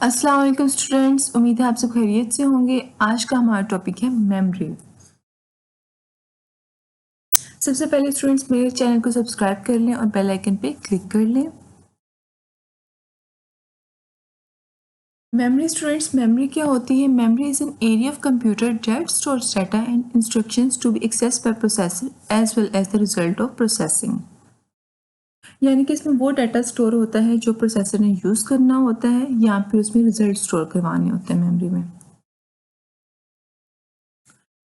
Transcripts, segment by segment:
अस्सलाम वालेकुम स्टूडेंट्स, उम्मीद है आप सब खैरियत से होंगे। आज का हमारा टॉपिक है मेमोरी। सबसे पहले स्टूडेंट्स मेरे चैनल को सब्सक्राइब कर लें और बेल आइकन पे क्लिक कर लें। मेमोरी स्टूडेंट्स, मेमोरी क्या होती है? Memory is an area of computer that stores data and instructions to be accessed by processor as well as the result of processing. यानी कि इसमें वो डाटा स्टोर होता है जो प्रोसेसर ने यूज़ करना होता है या फिर उसमें रिजल्ट स्टोर करवाने होते हैं मेमोरी में।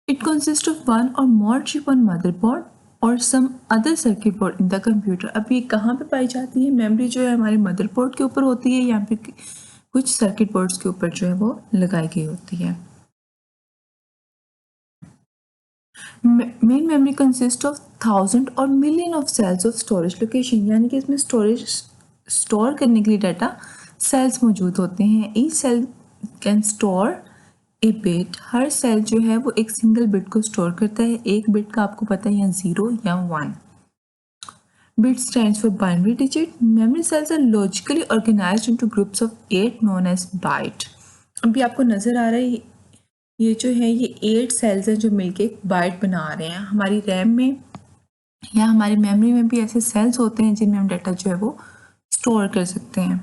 It consists of one or more chip on motherboard और some other circuit board in the computer। अब ये कहाँ पे पाई जाती है? मेमोरी जो है हमारे मदरबोर्ड के ऊपर होती है या फिर कुछ सर्किट बोर्ड्स के ऊपर जो है वो लगाई गई होती है। मेन मेमोरी कंसिस्ट ऑफ 1000 और million of cells of storage location, यानी कि इसमें स्टोरेज स्टोर करने के लिए डाटा सेल्स मौजूद होते हैं। Each cell can store a bit. हर सेल जो है वो एक सिंगल बिट को स्टोर करता है। एक बिट का आपको पता है या 0 या 1। Bit stands for binary digit. Memory cells are logically organized into groups of 8 known as byte। अभी आपको नज़र आ रहा है ये जो है ये 8 सेल्स हैं जो मिलके एक बाइट बना रहे हैं। हमारी रैम में या हमारी मेमोरी में भी ऐसे सेल्स होते हैं जिनमें हम डाटा जो है वो स्टोर कर सकते हैं।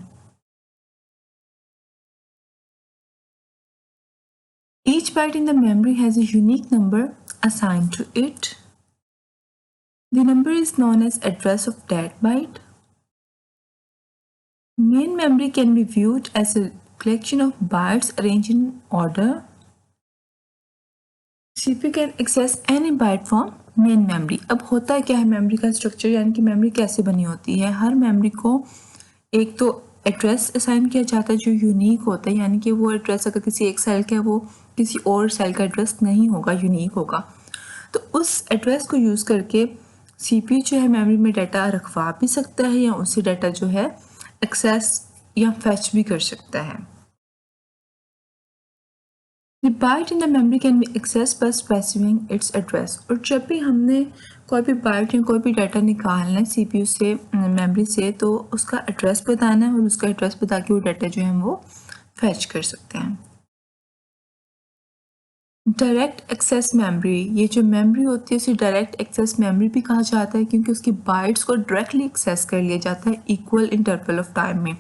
Each byte in the memory has a unique number assigned to it. The number is known as address of that byte. Main memory can be viewed as a collection of bytes arranged in order. CPU can access any byte from main memory। अब होता क्या है memory का structure, यानी कि memory कैसे बनी होती है? हर मेमोरी को एक तो एड्रेस असाइन किया जाता है जो यूनिक होता है, यानी कि वो एड्रेस अगर किसी एक सेल का है वो किसी और सेल का एड्रेस नहीं होगा, यूनिक होगा। तो उस एड्रेस को यूज़ करके सीपीयू जो है मेमोरी में डाटा रखवा भी सकता है या उससे डाटा जो है एक्सेस या फैच भी कर सकता है। The byte in the memory can be accessed by specifying its address। और जब भी हमने कोई भी बाइट या कोई भी डाटा निकालना है सीपीयू से मेमोरी से तो उसका एड्रेस बताना है और उसका एड्रेस बता के वो डाटा जो है हम वो फैच कर सकते हैं। डायरेक्ट एक्सेस मेमोरी, ये जो मेमोरी होती है उसे डायरेक्ट एक्सेस मेमोरी भी कहा जाता है क्योंकि उसकी बाइट्स को डायरेक्टली एक्सेस कर लिया जाता है इक्वल इंटरवल ऑफ टाइम में।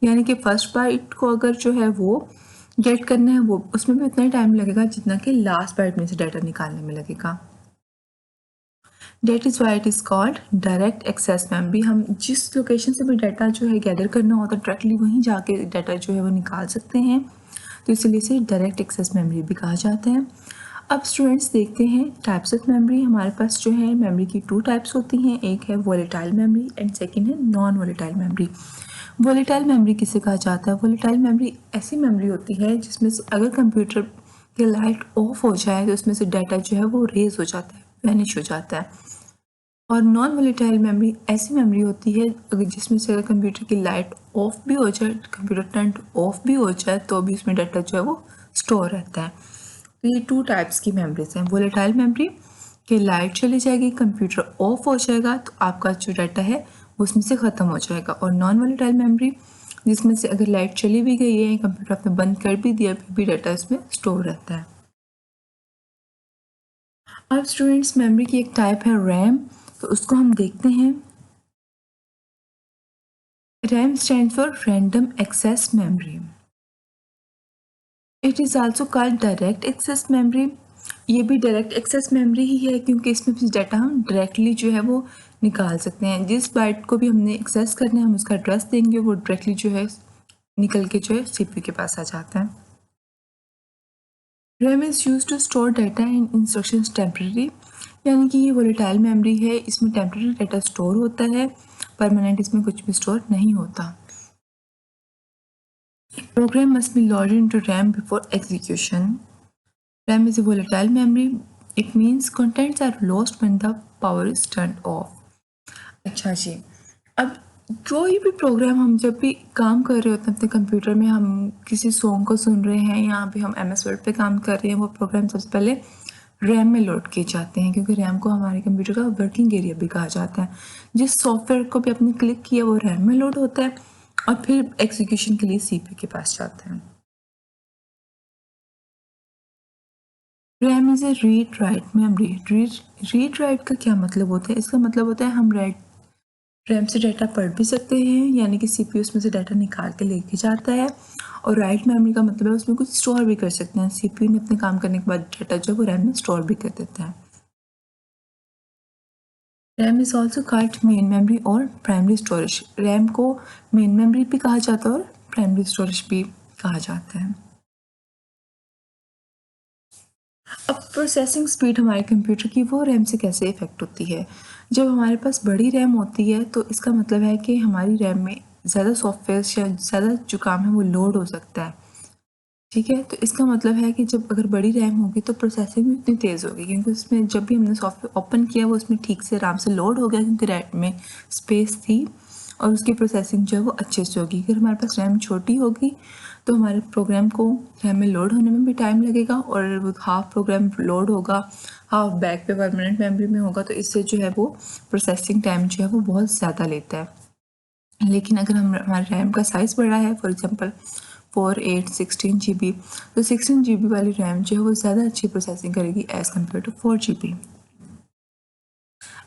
यानी कि फर्स्ट बाइट को अगर जो है वो गेट करना है वो उसमें भी उतना ही टाइम लगेगा जितना कि लास्ट बाइट में से डाटा निकालने में लगेगा। That is why it is called direct access memory. हम जिस लोकेशन से भी डाटा जो है गैदर करना होता है डायरेक्टली वहीं जाके डाटा जो है वो निकाल सकते हैं, तो इसलिए इसे डायरेक्ट एक्सेस मेमोरी भी कहा जाता है। अब स्टूडेंट्स देखते हैं टाइप्स ऑफ मेमोरी। हमारे पास जो है मेमोरी की 2 टाइप्स होती हैं, एक है वोलेटाइल मेमोरी एंड सेकंड है non volatile memory. Volatile memory किसे कहा जाता है? वोलेटाइल मेमोरी ऐसी मेमोरी होती है जिसमें से अगर कंप्यूटर की लाइट ऑफ हो जाए तो उसमें से डाटा जो है वो रेज हो जाता है, वैनिश हो जाता है। और नॉन वोलेटाइल मेमोरी ऐसी मेमोरी होती है अगर जिसमें से अगर कंप्यूटर की लाइट ऑफ भी हो जाए, कंप्यूटर टर्न ऑफ भी हो जाए तो भी उसमें डाटा जो है वो स्टोर रहता है। तो ये 2 टाइप्स की मेमोरीज हैं। वोलेटाइल मेमोरी कि लाइट चली जाएगी, कंप्यूटर ऑफ हो जाएगा तो आपका जो डाटा है वो उसमें से ख़त्म हो जाएगा। और नॉन वोलेटाइल मेमोरी जिसमें से अगर लाइट चली भी गई है, कंप्यूटर आपने बंद कर भी दिया, फिर भी डाटा इसमें स्टोर रहता है। अब स्टूडेंट्स मेमोरी की एक टाइप है रैम, तो उसको हम देखते हैं। RAM stands for Random Access Memory. It is also called Direct Access Memory। ये भी डायरेक्ट एक्सेस मेमोरी ही है क्योंकि इसमें भी डाटा हम डायरेक्टली जो है वो निकाल सकते हैं। जिस बाइट को भी हमने एक्सेस करना है हम उसका एड्रेस देंगे, वो डायरेक्टली जो है निकल के जो है सीपीयू के पास आ जाता है। RAM is used to store data and instructions temporarily। यानी कि ये वोलेटाइल मेमोरी है, इसमें टेम्परेरी डाटा स्टोर होता है, परमानेंट इसमें कुछ भी स्टोर नहीं होता। Program must be loaded into RAM before execution। RAM is a volatile memory। It means contents are lost when the power is turned off। अच्छा जी, अब कोई भी प्रोग्राम हम जब भी काम कर रहे होते हैं अपने कंप्यूटर में, हम किसी सॉन्ग को सुन रहे हैं या भी हम MS वर्ड पे काम कर रहे हैं, वो प्रोग्राम सबसे पहले रैम में लोड किए जाते हैं क्योंकि रैम को हमारे कंप्यूटर का वर्किंग एरिया भी कहा जाता है। जिस सॉफ्टवेयर को भी आपने क्लिक किया वो रैम में लोड होता है और फिर एग्जीक्यूशन के लिए CPU के पास जाते हैं। RAM is A read write memory. Read write का क्या मतलब होता है? इसका मतलब होता है हम रैम से डाटा पढ़ भी सकते हैं, यानी कि CPU उसमें से डाटा निकाल के लेके जाता है, और राइट मेमोरी का मतलब है उसमें कुछ स्टोर भी कर सकते हैं। CPU ने अपने काम करने के बाद डाटा जो है वो रैम में स्टोर भी कर देता है। RAM is also called main memory और प्राइमरी स्टोरेज। रैम को मेन मेमोरी भी कहा जाता है और प्राइमरी स्टोरेज भी कहा जाता है। अब प्रोसेसिंग स्पीड हमारे कंप्यूटर की वो रैम से कैसे इफ़ेक्ट होती है? जब हमारे पास बड़ी रैम होती है तो इसका मतलब है कि हमारी रैम में ज़्यादा सॉफ्टवेयर या ज़्यादा जो काम है वो लोड हो सकता है। ठीक है? तो इसका मतलब है कि जब अगर बड़ी रैम होगी तो प्रोसेसिंग भी उतनी तेज़ होगी, क्योंकि उसमें जब भी हमने सॉफ्टवेयर ओपन किया वो उसमें ठीक से आराम से लोड हो गया, क्योंकि रैम में स्पेस थी और उसकी प्रोसेसिंग जो है वो अच्छे से होगी। अगर हमारे पास रैम छोटी होगी तो हमारे प्रोग्राम को रैम में लोड होने में भी टाइम लगेगा, और वो हाफ प्रोग्राम लोड होगा, हाफ बैक पे परमानेंट मेमोरी में होगा, तो इससे जो है वो प्रोसेसिंग टाइम जो है वो बहुत ज़्यादा लेता है। लेकिन अगर हमारे रैम का साइज़ बड़ा है, फॉर एग्जांपल 4, 8, 16 GB, तो 16 GB वाली रैम जो है वो ज़्यादा अच्छी प्रोसेसिंग करेगी एज़ कम्पेयर टू 4 GB।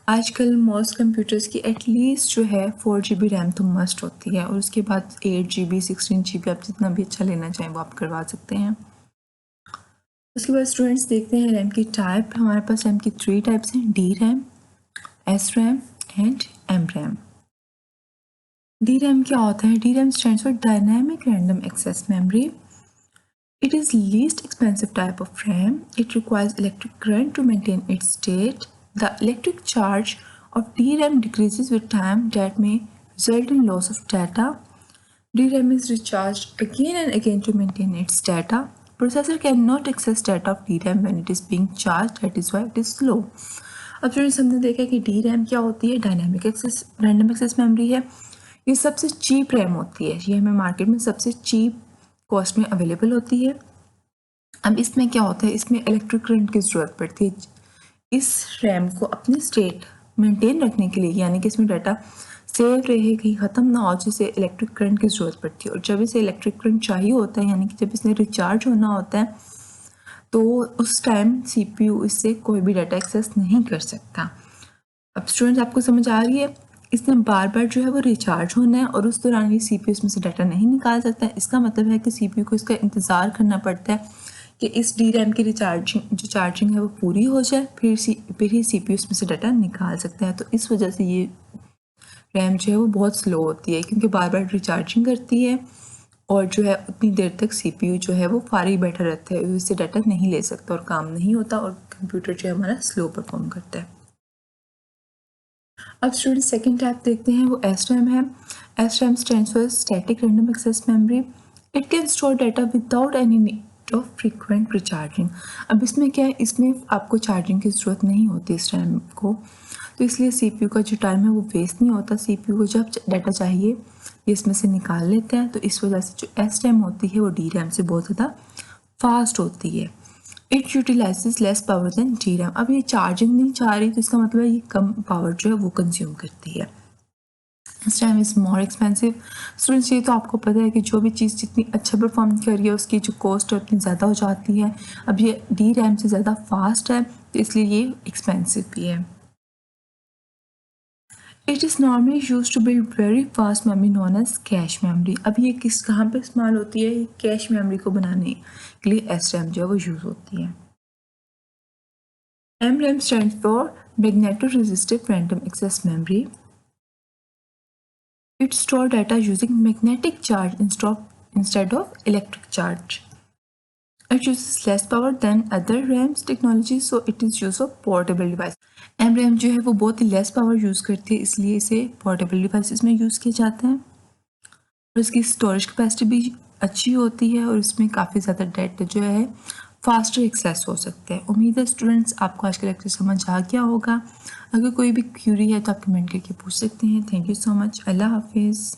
आजकल मोस्ट कंप्यूटर्स की एटलीस्ट जो है 4 GB रैम तो मस्ट होती है, और उसके बाद 8 GB 16 GB आप जितना भी अच्छा लेना चाहें वो आप करवा सकते हैं। उसके बाद स्टूडेंट्स देखते हैं रैम की टाइप। हमारे पास रैम की 3 टाइप्स हैं: D RAM, S RAM and M RAM. D RAM क्या होता है? D RAM stands for dynamic random access memory. It is least expensive type of RAM. It requires electric current to maintain its state. The electric charge of DRAM decreases with time that may result in loss of data. DRAM is recharged again and again to maintain its data. Processor cannot access data of DRAM when it is being charged, that is why it is slow. अब friends हमने देखा कि DRAM क्या होती है? Dynamic access random access memory है। ये सबसे चीप रैम होती है, ये हमें मार्केट में सबसे चीप कॉस्ट में अवेलेबल होती है। अब इसमें क्या होता है? इसमें इलेक्ट्रिक करंट की ज़रूरत पड़ती है इस रैम को अपनी स्टेट मेंटेन रखने के लिए, यानी कि इसमें डाटा सेव रहे, कहीं ख़त्म ना हो, जिसे इलेक्ट्रिक करंट की ज़रूरत पड़ती है। और जब इसे इलेक्ट्रिक करंट चाहिए होता है, यानी कि जब इसने रिचार्ज होना होता है, तो उस टाइम CPU इससे कोई भी डाटा एक्सेस नहीं कर सकता। अब स्टूडेंट्स आपको समझ आ रही है? इसने बार बार जो है वो रिचार्ज होना है, और उस दौरान ये CPU इसमें से डाटा नहीं निकाल सकता है। इसका मतलब है कि CPU को इसका इंतज़ार करना पड़ता है कि इस DRAM की चार्जिंग है वो पूरी हो जाए, फिर ही CPU इसमें से डाटा निकाल सकता है। तो इस वजह से ये रैम जो है वो बहुत स्लो होती है, क्योंकि बार बार रिचार्जिंग करती है, और जो है उतनी देर तक CPU जो है वो फारिग बैठा रहता है, इससे डाटा नहीं ले सकता और काम नहीं होता, और कंप्यूटर जो है हमारा स्लो परफॉर्म करता है। अब स्टूडेंट सेकंड टाइप देखते हैं, वो SRAM है। SRAM stands for static random access memory. It can store data without any need of frequent recharging. अब इसमें क्या है? इसमें आपको चार्जिंग की ज़रूरत नहीं होती इस रैम को, तो इसलिए CPU का जो टाइम है वो वेस्ट नहीं होता। CPU को जब डाटा चाहिए ये इसमें से निकाल लेते हैं, तो इस वजह से जो SRAM होती है वो DRAM से बहुत ज़्यादा फास्ट होती है। It utilises less power than DRAM। अब ये चार्जिंग नहीं चाह रही, तो इसका मतलब है ये कम पावर जो है वो कंज्यूम करती है। SRAM is more expensive. Students ये तो आपको पता है कि जो भी चीज़ जितनी अच्छा परफॉर्म कर रही है उसकी जो कॉस्ट है उतनी ज़्यादा हो जाती है। अब ये DRAM से ज़्यादा फास्ट है, तो इसलिए ये एक्सपेंसिव भी है। It is normally use to build very fast memory known as cache memory. अब ये कहाँ पे इस्तेमाल होती है? कैश मेमोरी को बनाने के लिए SRAM जो है वो यूज़ होती है। MRAM stands for Magneto-Resistive Random Access Memory. It stores data using magnetic charge instead of electric charge. It uses less power than other RAMs technology, so it is used for portable device. MRAM जो है वो बहुत ही less power use करती है, इसलिए इसे portable devices में use किया जाता है, और इसकी स्टोरेज कैपेसिटी भी अच्छी होती है, और इसमें काफ़ी ज़्यादा डाटा जो है फास्टर एक्सेस हो सकते हैं। उम्मीद है स्टूडेंट्स आपको आज का लेक्चर समझ आ गया होगा। अगर कोई भी क्यूरी है तो आप कमेंट करके पूछ सकते हैं। Thank you so much. अल्लाह हाफिज़।